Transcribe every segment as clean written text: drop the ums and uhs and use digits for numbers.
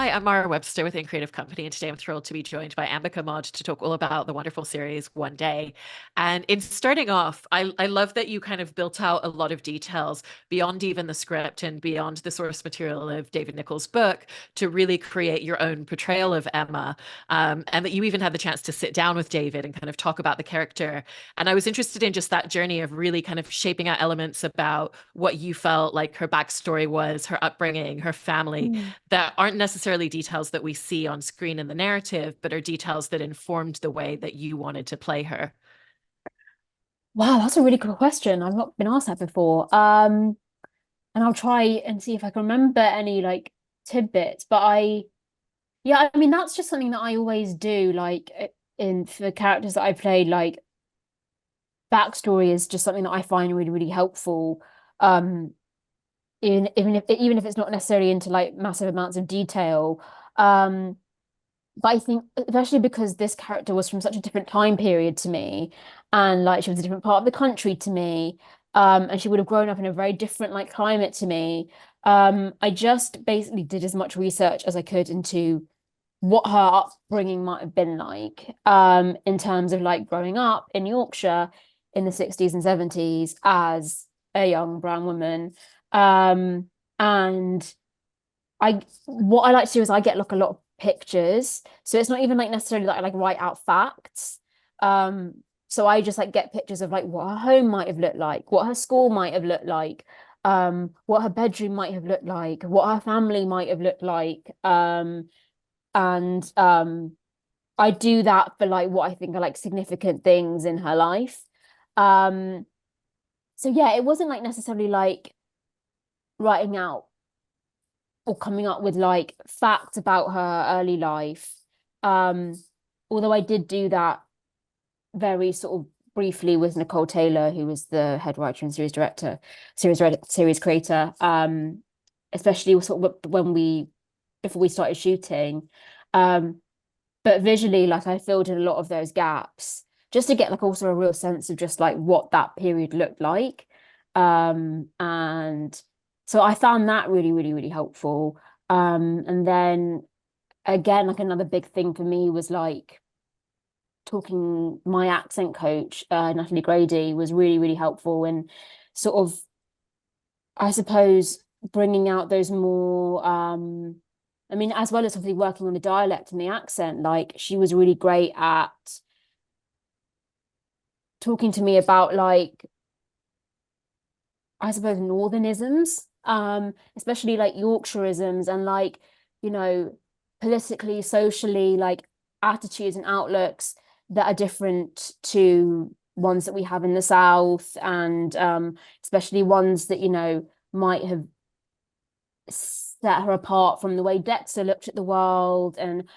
Hi, I'm Mara Webster within Creative Company, and today I'm thrilled to be joined by Ambika Mod to talk all about the wonderful series One Day. And in starting off, I love that you kind of built out a lot of details beyond even the script and beyond the source material of David Nichols' book to really create your own portrayal of Emma. And that you even had the chance to sit down with David and kind of talk about the character. And I was interested in just that journey of really kind of shaping out elements about what you felt like her backstory was, her upbringing, her family Mm. that aren't necessarily details that we see on screen in the narrative, but are details that informed the way that you wanted to play her. Wow, that's a really good question. I've not been asked that before. And I'll try and see if I can remember any like tidbits. Yeah, I mean, that's just something that I always do. In for characters that I played, like backstory is just something that I find really, really helpful. Um, even if it's not necessarily into like massive amounts of detail. Um, But I think, especially because this character was from such a different time period to me, and like she was a different part of the country to me, and she would have grown up in a very different like climate to me. I just basically did as much research as I could into what her upbringing might have been like, in terms of like growing up in Yorkshire in the 60s and 70s as a young brown woman. And what I like to do is I get like a lot of pictures. So it's not even like necessarily that I like write out facts. Um, so I just like get pictures of like what her home might have looked like, what her school might have looked like, what her bedroom might have looked like, what her family might have looked like. And I do that for like what I think are like significant things in her life. Um, so yeah, it wasn't like necessarily like writing out or coming up with like facts about her early life. Um, Although I did do that very sort of briefly with Nicole Taylor, who was the head writer and series creator. Especially sort of when we before we started shooting. Um, but visually, like I filled in a lot of those gaps just to get like also a real sense of just like what that period looked like. And so I found that really, really, really helpful. And then again, like another big thing for me was like talking, my accent coach, Natalie Grady, was really, really helpful in sort of, I suppose, bringing out those more, I mean, as well as obviously working on the dialect and the accent, like she was really great at talking to me about like, I suppose, northernisms, especially like Yorkshireisms and like, you know, politically, socially, like attitudes and outlooks that are different to ones that we have in the South, and especially ones that, you know, might have set her apart from the way Dexter looked at the world, and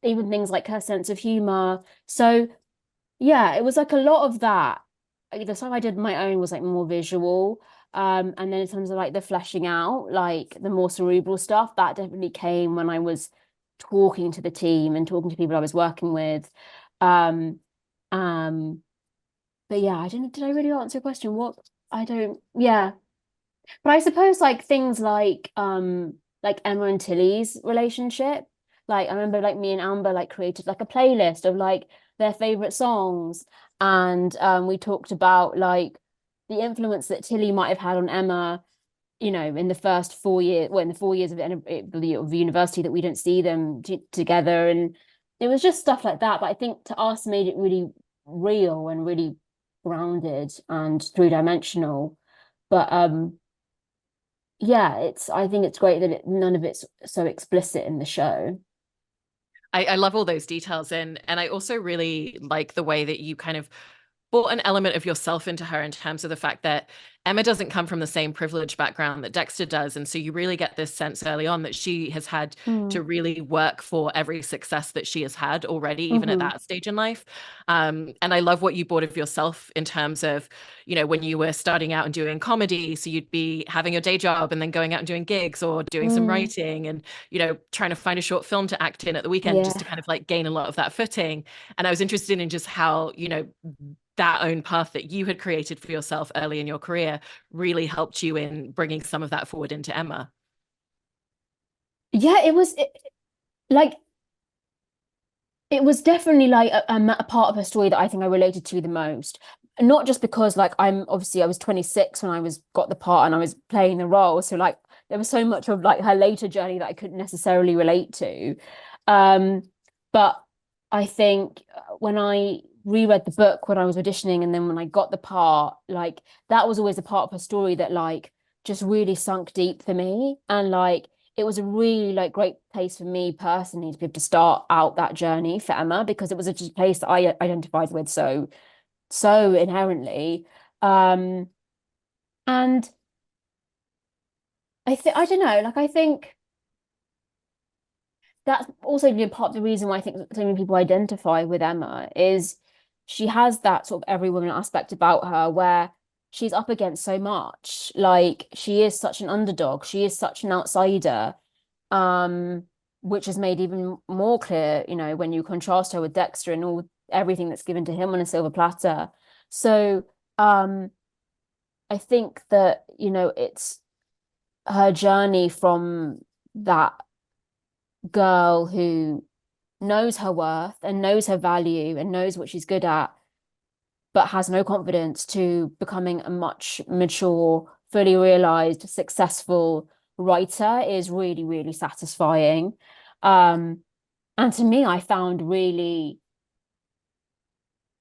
even things like her sense of humor. So yeah, it was like a lot of that. Like, the stuff I did my own was like more visual. And then in terms of like the fleshing out, like the more cerebral stuff, that definitely came when I was talking to the team and talking to people I was working with. Um, um, but yeah, I didn't, did I really answer your question? What I don't, yeah. But I suppose like Emma and Tilly's relationship. Like I remember like me and Amber like created like a playlist of like their favorite songs, and we talked about like the influence that Tilly might have had on Emma, you know, in the first 4 years, well, in the 4 years of university that we don't see them together, and it was just stuff like that. But I think to us made it really real and really grounded and three-dimensional. But yeah, it's I think it's great that none of it's so explicit in the show. I love all those details and I also really like the way that you kind of brought an element of yourself into her in terms of the fact that Emma doesn't come from the same privileged background that Dexter does. And so you really get this sense early on that she has had Mm. to really work for every success that she has had already, even at Hmm. that stage in life. And I love what you brought of yourself in terms of, you know, when you were starting out and doing comedy. So you'd be having your day job and then going out and doing gigs or doing some Mm. writing and, you know, trying to find a short film to act in at the weekend just Yeah. to kind of like gain a lot of that footing. And I was interested in just how, you know, that own path that you had created for yourself early in your career really helped you in bringing some of that forward into Emma. Yeah, it was. like it was definitely like a part of her story that I think I related to the most. Not just because like I was 26 when I was got the part and I was playing the role. So like there was so much of like her later journey that I couldn't necessarily relate to. Um, but I think when I reread the book when I was auditioning and then when I got the part, like that was always a part of her story that like just really sunk deep for me. And like it was a really like great place for me personally to be able to start out that journey for Emma because it was just a place that I identified with so inherently. Um, and I don't know, like I think that's also been part of the reason why I think so many people identify with Emma is she has that sort of every woman aspect about her where she's up against so much. Like she is such an underdog, she is such an outsider, um, which is made even more clear, you know, when you contrast her with Dexter and all everything that's given to him on a silver platter. So, I think that, you know, it's her journey from that girl who knows her worth and knows her value and knows what she's good at, but has no confidence to becoming a much mature, fully realized, successful writer is really, really satisfying. Um, and to me, I found really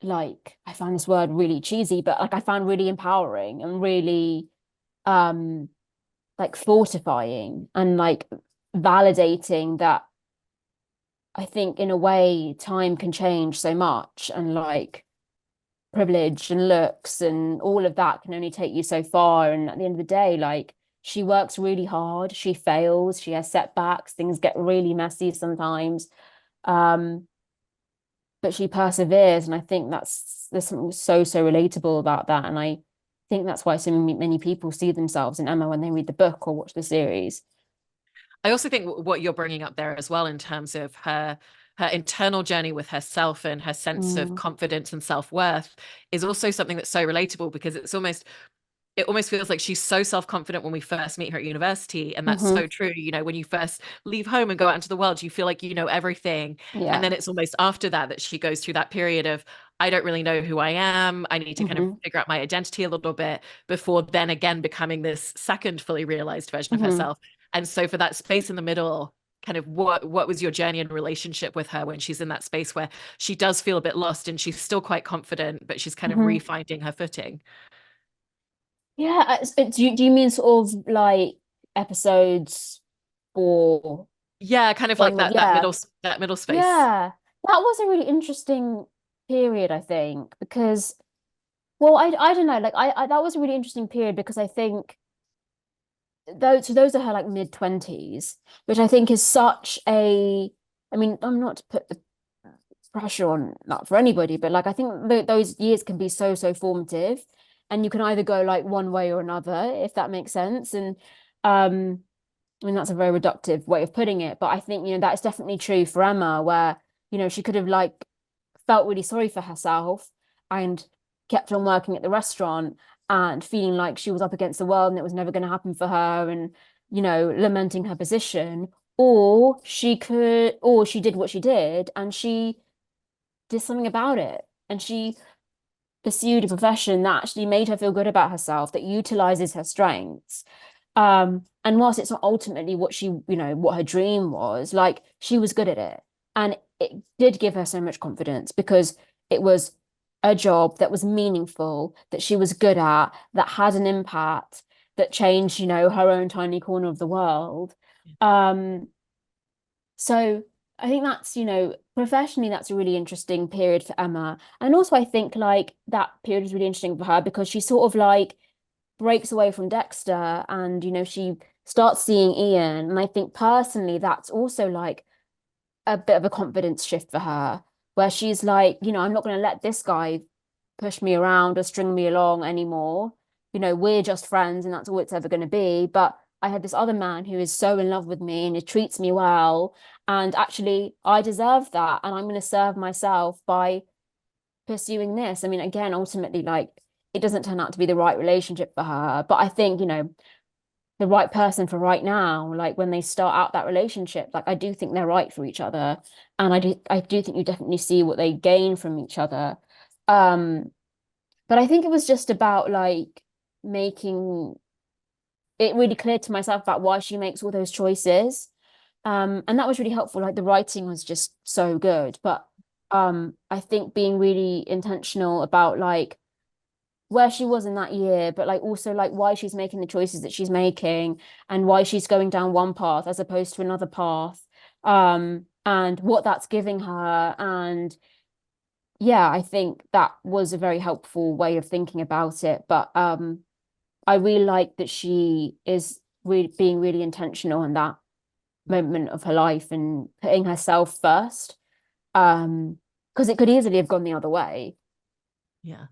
like I found this word really cheesy, but like I found really empowering and really um like fortifying and like validating that I think in a way time can change so much and like privilege and looks and all of that can only take you so far. And at the end of the day, like she works really hard, she fails, she has setbacks, things get really messy sometimes. Um, but she perseveres, and I think there's something so relatable about that. And I think that's why so many people see themselves in Emma when they read the book or watch the series. I also think what you're bringing up there as well in terms of her internal journey with herself and her sense of Mm. confidence and self-worth is also something that's so relatable because it almost feels like she's so self-confident when we first meet her at university, and that's Hmm. so true. You know, when you first leave home and go out into the world, you feel like you know everything, and Yeah. then it's almost after that that she goes through that period of I don't really know who I am. I need to kind of Hmm. figure out my identity a little bit before then again becoming this second fully realized version of Hmm. herself. And so for that space in the middle, kind of what was your journey and relationship with her when she's in that space where she does feel a bit lost and she's still quite confident, but she's kind of Hmm. refinding her footing? Yeah. Do you mean sort of like episodes 4, Yeah, kind of like onward? Yeah. that middle space. Yeah. That was a really interesting period, I think, because well, I don't know, like I that was a really interesting period because I think those are her like mid-20s, which I think is such a I mean, I'm not to put the pressure on that for anybody, but like I think those years can be so formative, and you can either go like one way or another, if that makes sense. And um, I mean that's a very reductive way of putting it, but I think you know that's definitely true for Emma, where you know she could have like felt really sorry for herself and kept on working at the restaurant and feeling like she was up against the world and it was never going to happen for her and you know lamenting her position, or she did what she did and she did something about it and she pursued a profession that actually made her feel good about herself, that utilizes her strengths. And whilst it's not ultimately what she, you know, what her dream was, like she was good at it. And it did give her so much confidence because it was a job that was meaningful, that she was good at, that had an impact, that changed, you know, her own tiny corner of the world. Um, so I think that's, you know, professionally, that's a really interesting period for Emma. And also, I think like that period is really interesting for her because she sort of like breaks away from Dexter and, you know, she starts seeing Ian. And I think personally, that's also like a bit of a confidence shift for her, where she's like, you know, I'm not going to let this guy push me around or string me along anymore. You know, we're just friends and that's all it's ever going to be. But I had this other man who is so in love with me and he treats me well. And actually, I deserve that. And I'm going to serve myself by pursuing this. I mean, again, ultimately, like, it doesn't turn out to be the right relationship for her. But I think, you know, the right person for right now. Like when they start out that relationship, like I do think they're right for each other, and I do think you definitely see what they gain from each other. Um, but I think it was just about like making it really clear to myself about why she makes all those choices. And that was really helpful. Like the writing was just so good. But I think being really intentional about like where she was in that year, but like also like why she's making the choices that she's making and why she's going down one path as opposed to another path. And what that's giving her. And yeah, I think that was a very helpful way of thinking about it. But I really like that she is really being really intentional in that moment of her life and putting herself first. Because it could easily have gone the other way. Yeah.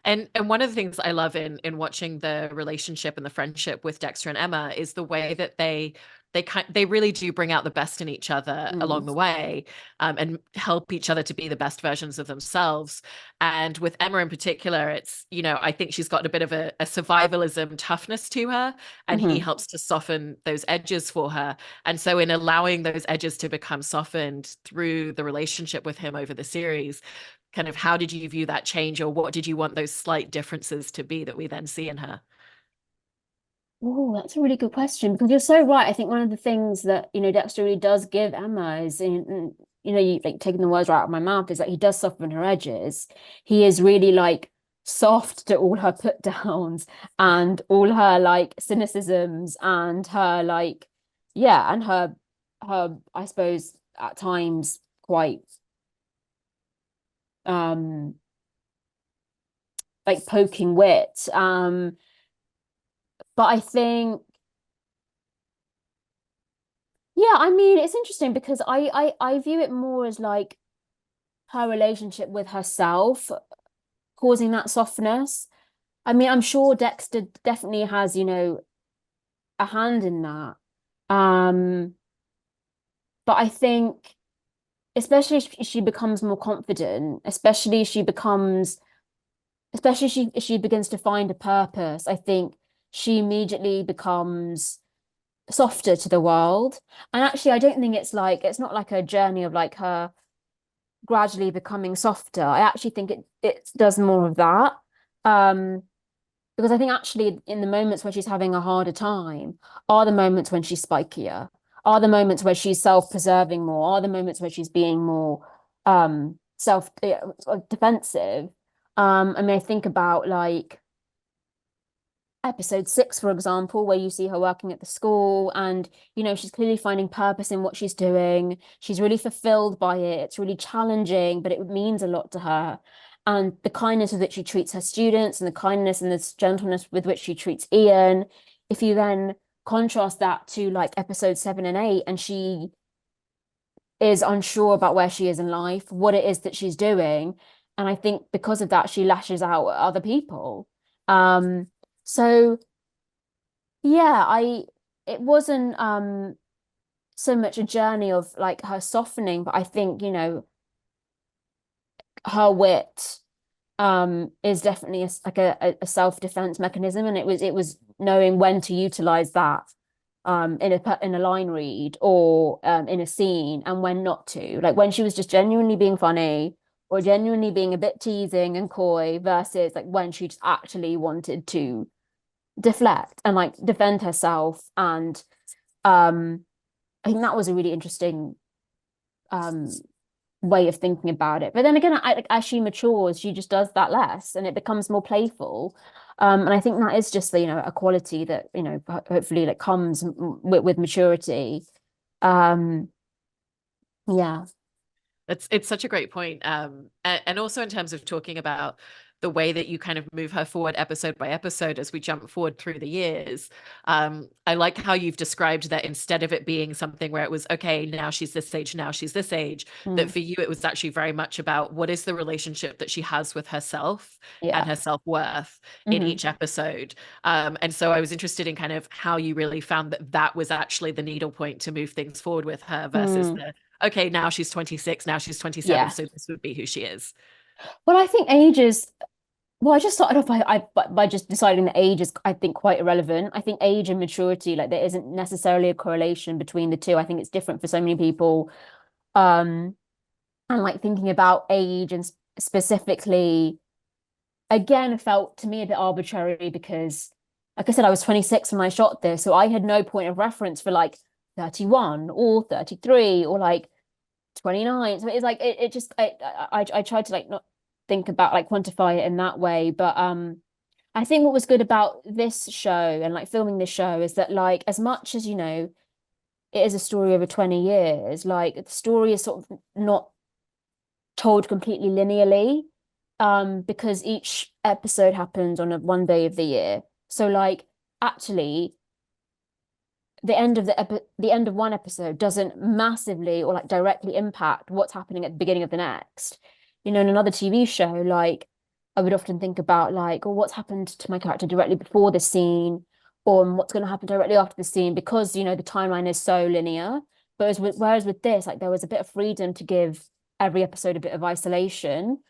And one of the things I love in watching the relationship and the friendship with Dexter and Emma is the way that they really do bring out the best in each other Mm. along the way, and help each other to be the best versions of themselves. And with Emma in particular, it's, I think she's got a bit of a survivalism toughness to her, and he Hmm. helps to soften those edges for her. And so in allowing those edges to become softened through the relationship with him over the series, kind of how did you view that change, or what did you want those slight differences to be that we then see in her? Oh, that's a really good question because you're so right. I think one of the things that, Dexter really does give Emma is you like taking the words right out of my mouth is that he does soften her edges. He is really like soft to all her put downs and all her like cynicisms and her like, yeah, and her, I suppose at times quite um like poking wit. But I think, yeah, I mean, it's interesting because I view it more as like her relationship with herself causing that softness. I mean, I'm sure Dexter definitely has, a hand in that. Um, but I think, especially if she becomes more confident, especially if she begins to find a purpose, I think she immediately becomes softer to the world. And actually, I don't think it's not like a journey of like her gradually becoming softer. I actually think it does more of that. Um, because I think actually in the moments where she's having a harder time are the moments when she's spikier, are the moments where she's self-preserving more, are the moments where she's being more self defensive. I mean, I think about like episode 6, for example, where you see her working at the school and, she's clearly finding purpose in what she's doing. She's really fulfilled by it. It's really challenging, but it means a lot to her. And the kindness with which she treats her students and the kindness and this gentleness with which she treats Ian, if you then contrast that to like episode 7 and 8, and she is unsure about where she is in life, what it is that she's doing. And I think because of that, she lashes out at other people. Um, so yeah, it wasn't so much a journey of like her softening, but I think, her wit is definitely like a self-defense mechanism, and it was knowing when to utilize that in a line read or in a scene and when not to. Like when she was just genuinely being funny or genuinely being a bit teasing and coy versus like when she just actually wanted to deflect and like defend herself. And um I think that was a really interesting um way of thinking about it. But then again, like, as she matures, she just does that less and it becomes more playful. And I think that is just a quality that hopefully like comes with maturity. um yeah. It's such a great point. And also in terms of talking about the way that you kind of move her forward episode by episode as we jump forward through the years. I like how you've described that instead of it being something where it was, okay, now she's this age, now she's this age, that Mm. for you, it was actually very much about what is the relationship that she has with herself and Yeah. her self-worth in Hmm. each episode. And so I was interested in kind of how you really found that that was actually the needle point to move things forward with her versus Mm. the okay, now she's 26, now she's 27, Yeah. so this would be who she is. Well, I think ages. Well, I just started off by just deciding that age is, I think, quite irrelevant. I think age and maturity, like there isn't necessarily a correlation between the two. I think it's different for so many people. Um, and like thinking about age and specifically, again, felt to me a bit arbitrary because, like I said, I was 26 when I shot this, so I had no point of reference for like 31 or 33 or like 29. So it's like it just I tried to like not think about like quantify it in that way. But I think what was good about this show and like filming this show is that like as much as it is a story over 20 years, like the story is sort of not told completely linearly, because each episode happens on one day of the year. So like actually the end of one episode doesn't massively or like directly impact what's happening at the beginning of the next. In another TV show, like I would often think about like, oh, what's happened to my character directly before this scene, or what's going to happen directly after the scene, because the timeline is so linear. Whereas with this, like there was a bit of freedom to give every episode a bit of isolation.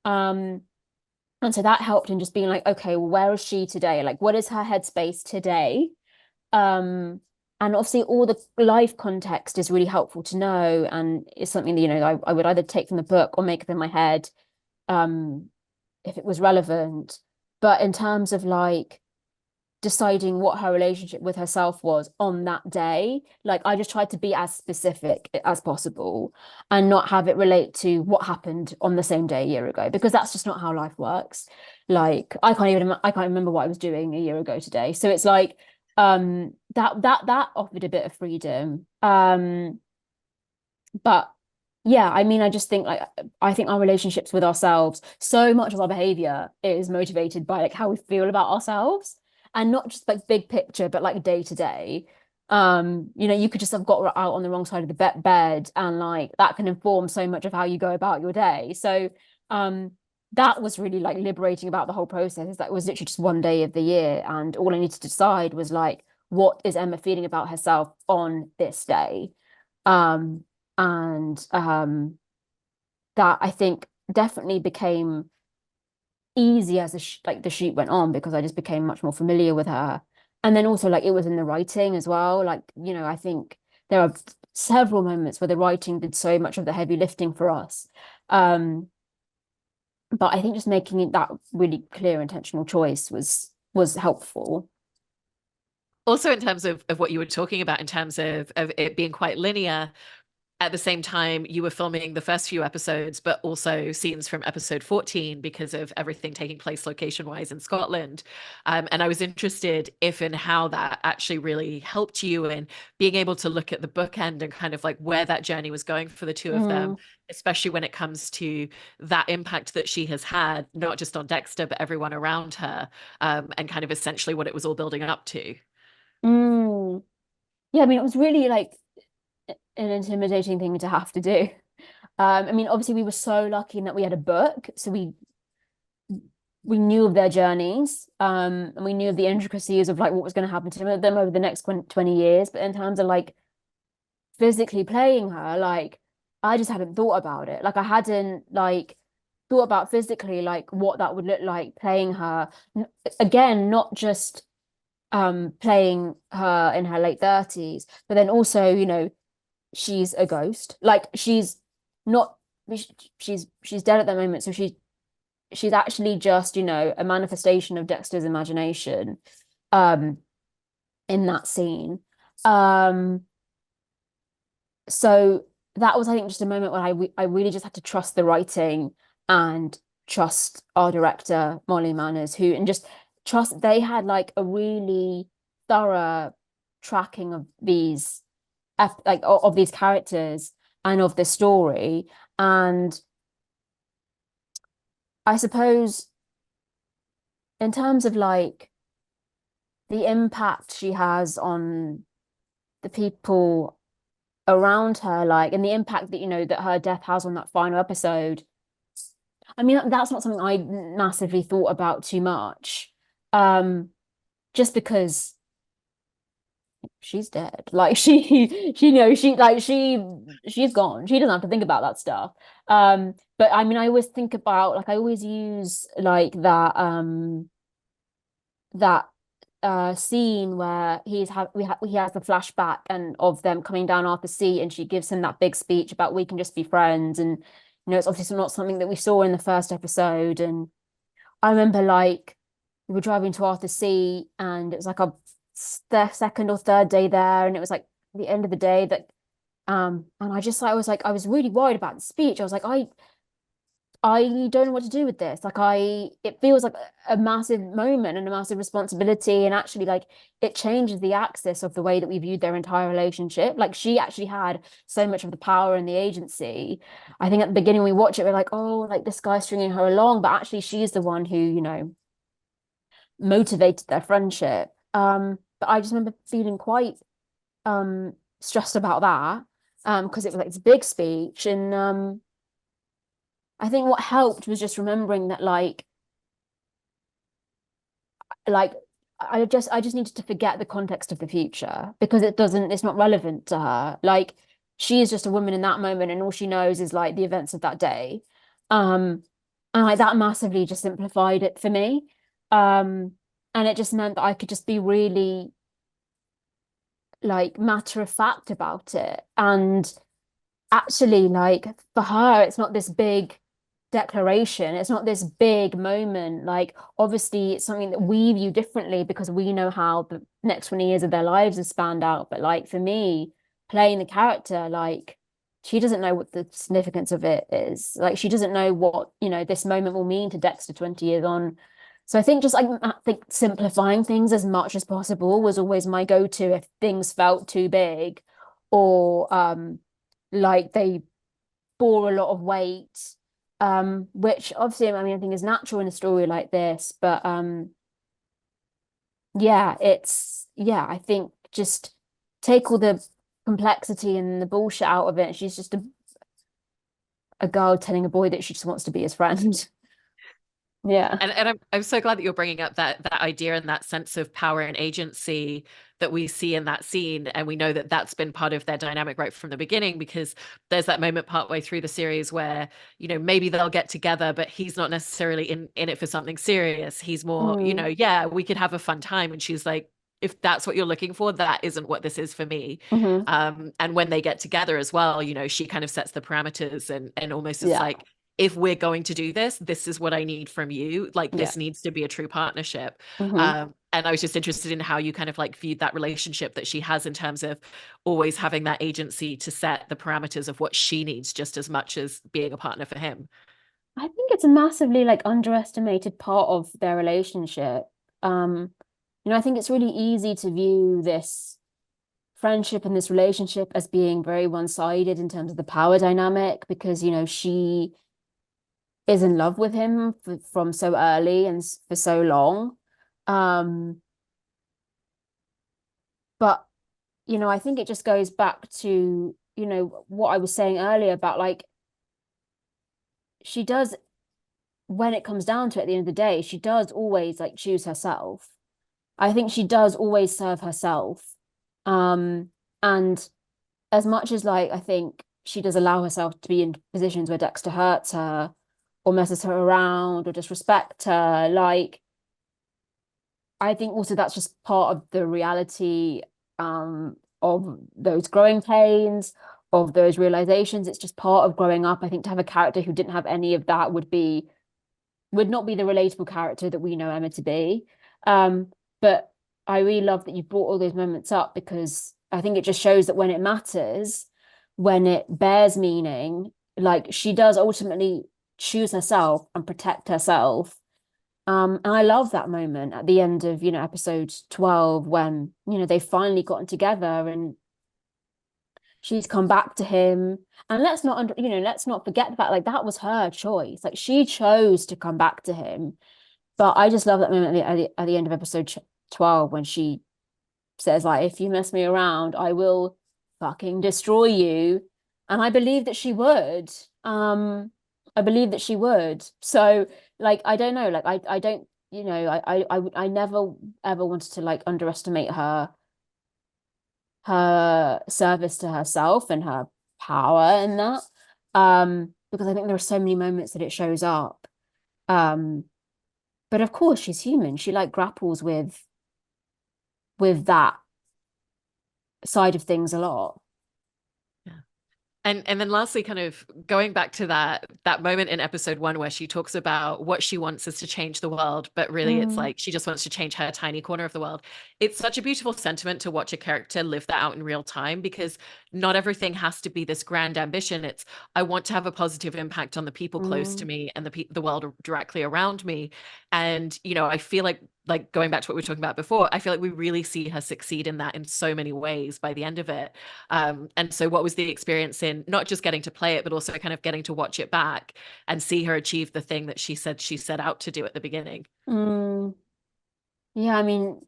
Um, and so that helped in just being like, okay, well, where is she today? Like, what is her headspace today? Um, and obviously all the life context is really helpful to know, and it's something that, I would either take from the book or make up in my head, um, if it was relevant. But in terms of like deciding what her relationship with herself was on that day, like I just tried to be as specific as possible and not have it relate to what happened on the same day a year ago, because that's just not how life works. Like I can't remember what I was doing a year ago today. So it's like that offered a bit of freedom. But yeah, I mean, I just think like I think our relationships with ourselves, so much of our behavior is motivated by like how we feel about ourselves, and not just like big picture, but like day to day. You could just have got out on the wrong side of the bed, and like that can inform so much of how you go about your day. So, that was really like liberating about the whole process. Is that it was literally just one day of the year, and all I needed to decide was like, what is Emma feeling about herself on this day? Um, and that I think definitely became easy as like the shoot went on, because I just became much more familiar with her. And then also like it was in the writing as well. Like, I think there are several moments where the writing did so much of the heavy lifting for us. But I think just making it that really clear intentional choice was helpful. Also, in terms of what you were talking about, in terms of it being quite linear, at the same time, you were filming the first few episodes, but also scenes from episode 14 because of everything taking place location wise in Scotland. And I was interested if and how that actually really helped you in being able to look at the bookend and kind of like where that journey was going for the two of them, Mm, especially when it comes to that impact that she has had, not just on Dexter, but everyone around her, and kind of essentially what it was all building up to. mm. Yeah, I mean, it was really like an intimidating thing to have to do. I mean, obviously we were so lucky in that we had a book, so we knew of their journeys, and we knew of the intricacies of like what was going to happen to them over the next 20 years. But in terms of like physically playing her, like I just hadn't thought about it. Like I hadn't like thought about physically like what that would look like playing her. Again, not just playing her in her late 30s, but then also, she's a ghost. Like she's not she's dead at the moment, so she's actually just, a manifestation of Dexter's imagination um in that scene. Um so that was, I think, just a moment when I really just had to trust the writing and trust our director Molly Manners, who and just trust they had like a really thorough tracking of these like of these characters and of the story. And I suppose in terms of like the impact she has on the people around her, like, and the impact that, that her death has on that final episode. I mean, that's not something I massively thought about too much. Just because she's dead. Like she knows she's gone. She doesn't have to think about that stuff. But I mean, I always think about like I always use like that scene where he has the flashback and of them coming down off the sea, and she gives him that big speech about we can just be friends, and it's obviously not something that we saw in the first episode. And I remember like we were driving to Arthur's Sea, and it was like the second or third day there, and it was like the end of the day that and I was really worried about the speech. I was like, I don't know what to do with this. Like it feels like a massive moment and a massive responsibility. And actually, like it changes the axis of the way that we viewed their entire relationship. Like she actually had so much of the power and the agency. I think at the beginning we watch it, we're like, oh, like this guy's stringing her along, but actually she's the one who, motivated their friendship. But I just remember feeling quite stressed about that. Because it was like this big speech. And I think what helped was just remembering that like I just needed to forget the context of the future because it's not relevant to her. Like she is just a woman in that moment, and all she knows is like the events of that day. Um and like that massively just simplified it for me. Um and it just meant that I could just be really like matter of fact about it. And actually, like for her, it's not this big declaration. It's not this big moment. Like, obviously, it's something that we view differently because we know how the next 20 years of their lives have spanned out. But like for me, playing the character, like she doesn't know what the significance of it is. Like she doesn't know what, this moment will mean to Dexter 20 years on. So I think just like I think simplifying things as much as possible was always my go-to if things felt too big or like they bore a lot of weight, which obviously I mean I think is natural in a story like this, but I think just take all the complexity and the bullshit out of it. She's just a girl telling a boy that she just wants to be his friend. Yeah. And I'm so glad that you're bringing up that idea and that sense of power and agency that we see in that scene, and we know that that's been part of their dynamic right from the beginning, because there's that moment partway through the series where maybe they'll get together, but he's not necessarily in it for something serious. He's more, Mm. yeah, we could have a fun time, and she's like, if that's what you're looking for, that isn't what this is for me. Hmm. And when they get together as well, she kind of sets the parameters and almost is Yeah. like, if we're going to do this, this is what I need from you. Like Yeah. this needs to be a true partnership. Hmm. And I was just interested in how you kind of like viewed that relationship that she has in terms of always having that agency to set the parameters of what she needs just as much as being a partner for him. I think it's a massively like underestimated part of their relationship. Um, I think it's really easy to view this friendship and this relationship as being very one-sided in terms of the power dynamic because she is in love with him from so early and for so long. Um, but I think it just goes back to what I was saying earlier about like she does when it comes down to it at the end of the day, she does always like choose herself. I think she does always serve herself. Um, and as much as like I think she does allow herself to be in positions where Dexter hurts her or messes her around or disrespect her, like I think also that's just part of the reality of those growing pains, of those realizations. It's just part of growing up. I think to have a character who didn't have any of that would not be the relatable character that we know Emma to be. But I really love that you brought all those moments up because I think it just shows that when it matters, when it bears meaning, like she does ultimately choose herself and protect herself. And I love that moment at the end of, episode 12 when, they've finally gotten together and she's come back to him. And let's not forget the fact like that was her choice. Like she chose to come back to him. But I just love that moment at the end of episode 12 when she says like, if you mess me around, I will fucking destroy you. And I believe that she would. I believe that she would. So like, I don't know, like I don't, I never ever wanted to like underestimate her her service to herself and her power and that. Because I think there are so many moments that it shows up. But of course she's human. She like grapples with that side of things a lot. And then lastly, kind of going back to that moment in episode 1 where she talks about what she wants is to change the world, but really it's like she just wants to change her tiny corner of the world. It's such a beautiful sentiment to watch a character live that out in real time, because not everything has to be this grand ambition. It's, I want to have a positive impact on the people close to me and the world directly around me. And I feel like going back to what we were talking about before, I feel like we really see her succeed in that in so many ways by the end of it. And so what was the experience in not just getting to play it, but also kind of getting to watch it back and see her achieve the thing that she said she set out to do at the beginning? Yeah, I mean,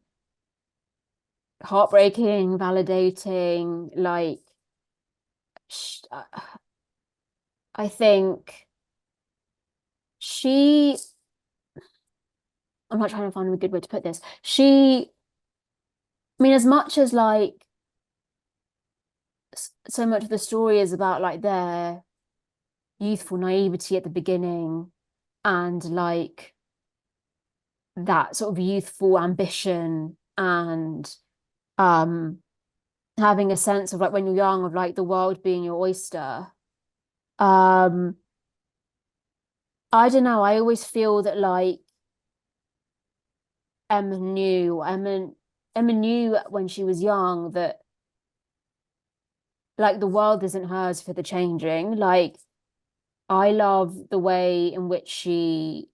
heartbreaking, validating, like, I think she, I'm not trying to find a good way to put this. I mean, as much as like so much of the story is about like their youthful naivety at the beginning and like that sort of youthful ambition and having a sense of like when you're young of like the world being your oyster. Um I don't know, I always feel that like Emma knew when she was young that like the world isn't hers for the changing. Like I love the way in which she's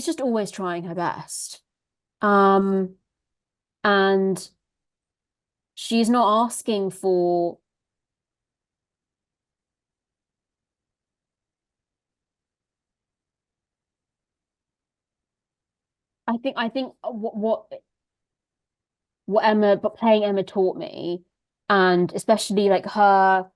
just always trying her best. Um, and she's not asking for I think what Emma but playing Emma taught me, and especially like her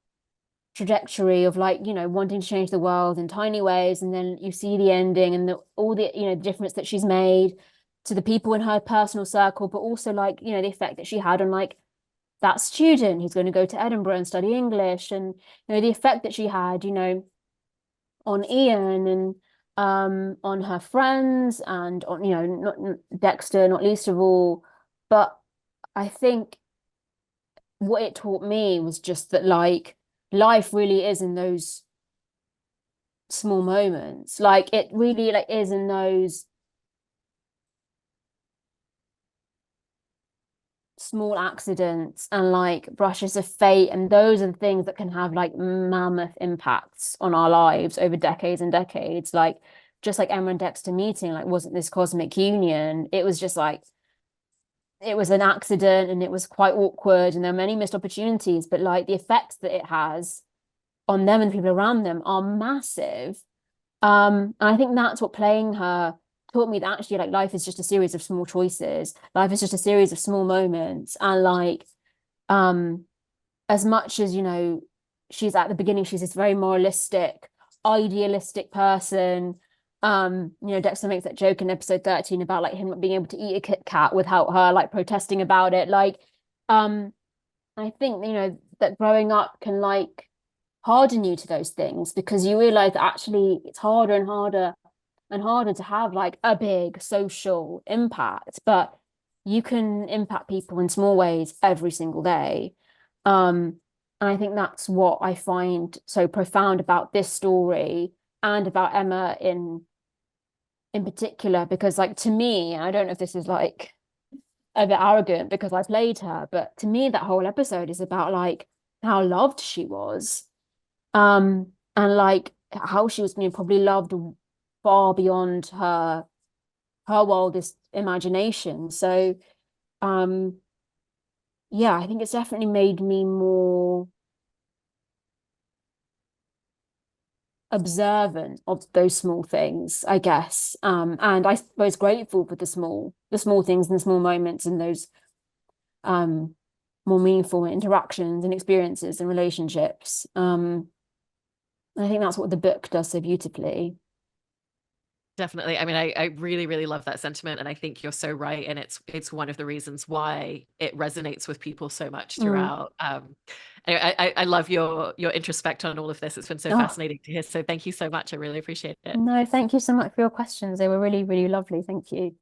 trajectory of like wanting to change the world in tiny ways, and then you see the ending and all the difference that she's made to the people in her personal circle, but also like the effect that she had on like that student who's going to go to Edinburgh and study English, and the effect that she had on Ian and on her friends and on not Dexter, not least of all. But I think what it taught me was just that like life really is in those small moments. Like it really like is in those small accidents and like brushes of fate, and those are the things that can have like mammoth impacts on our lives over decades and decades. Like just like Emma and Dexter meeting, like wasn't this cosmic union, it was just like it was an accident and it was quite awkward and there are many missed opportunities, but like the effects that it has on them and the people around them are massive. And I think that's what playing her taught me, that actually like life is just a series of small choices. Life is just a series of small moments. And like um as much as she's at the beginning, she's this very moralistic, idealistic person. Dexter makes that joke in episode 13 about like him not being able to eat a Kit Kat without her like protesting about it. Like I think that growing up can like harden you to those things, because you realize that actually it's harder and harder and harder to have like a big social impact, but you can impact people in small ways every single day. And I think that's what I find so profound about this story and about Emma in particular, because like to me, I don't know if this is like a bit arrogant because I played her, but to me that whole episode is about like how loved she was. And like how she was probably loved far beyond her wildest imagination. So yeah, I think it's definitely made me more observant of those small things, I guess. And I suppose grateful for the small things and the small moments and those um more meaningful interactions and experiences and relationships. I think that's what the book does so beautifully. Definitely. I mean, I really, really love that sentiment, and I think you're so right. And it's one of the reasons why it resonates with people so much Mm. throughout. I love your introspect on all of this. It's been so Oh, fascinating to hear. So thank you so much. I really appreciate it. no, thank you so much for your questions. They were really, really lovely. Thank you.